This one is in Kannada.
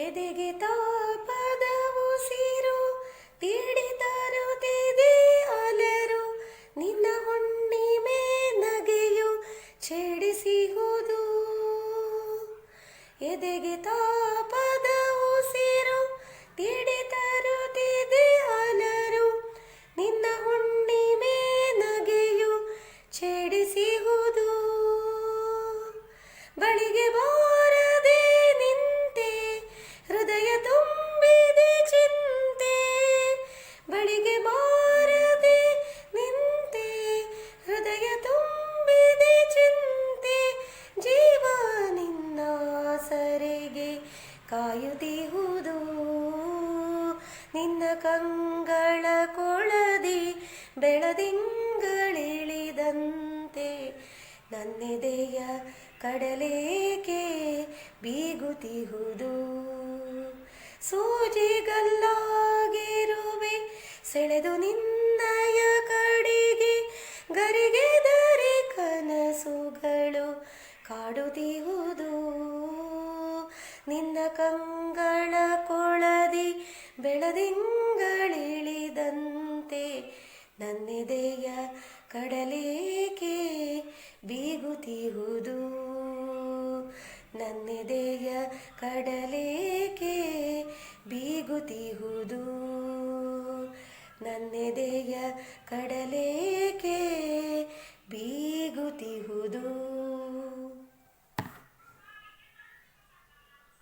ಎದೆಗೆ ತಾಪದ ಉಸಿರು ತೀಡಿ ತರುತ್ತಿದೆ ಅಲರು, ನಿನ್ನ ಹುಣ್ಣಿಮೆ ನಗೆಯು ಛೇಡಿಸಿಹುದು. ಎದೆಗೆ ತಾಪದ ಉಸಿರು ತೀಡಿ ತರುತ್ತಿದೆ ಅಲರು, ನಿನ್ನ ಹುಣ್ಣಿಮೆ ನಗೆಯು ಛೇಡಿಸಿಹುದು. ಬಳಿಗೆ ಬಾರದೆ ನಿಂತೆ ಹೃದಯ ತುಂಬಿದೆ ಚಿಂತೆ, ಬಳಿಗೆ ಬಾರದೆ ನಿಂತೆ ಹೃದಯ ತುಂಬಿದೆ ಚಿಂತೆ, ಜೀವ ನಿನ್ನ ಸರಿಗೆ ಕಾಯುತ್ತಿಹುದು. ನಿನ್ನ ಕಂಗಳ ಕೊಳದಿ ಬೆಳದಿಂಗಳಿಳಿದಂತೆ, ನನ್ನೆದೆಯ ಕಡಲೇಕೆ ಬೀಗುತ್ತಿಹುದು. ಸೂಜಿಗಲ್ಲಾಗಿರುವೆ ಸೆಳೆದು ನಿನ್ನಯ ಕಡೆಗೆ, ಗರಿಗೆದರೆ ಕನಸುಗಳು ಕಾಡುತ್ತಿಹುದು. ನಿನ್ನ ಕಂಗಳ ಕೊಳದಿ ಬೆಳದಿಂಗಳಿಳಿದಂತೆ, ನನ್ನೆದೆಯ ಕಡಲೇಕೆ ಬೀಗುತ್ತಿಹುದು. ನನ್ನೆದೆಯ ಕಡಲೇಕೆ ಬೀಗುತ್ತಿಹುದು. ನನ್ನೆದೆಯ ಕಡಲೇಕೆ ಬೀಗುತ್ತಿಹುದು.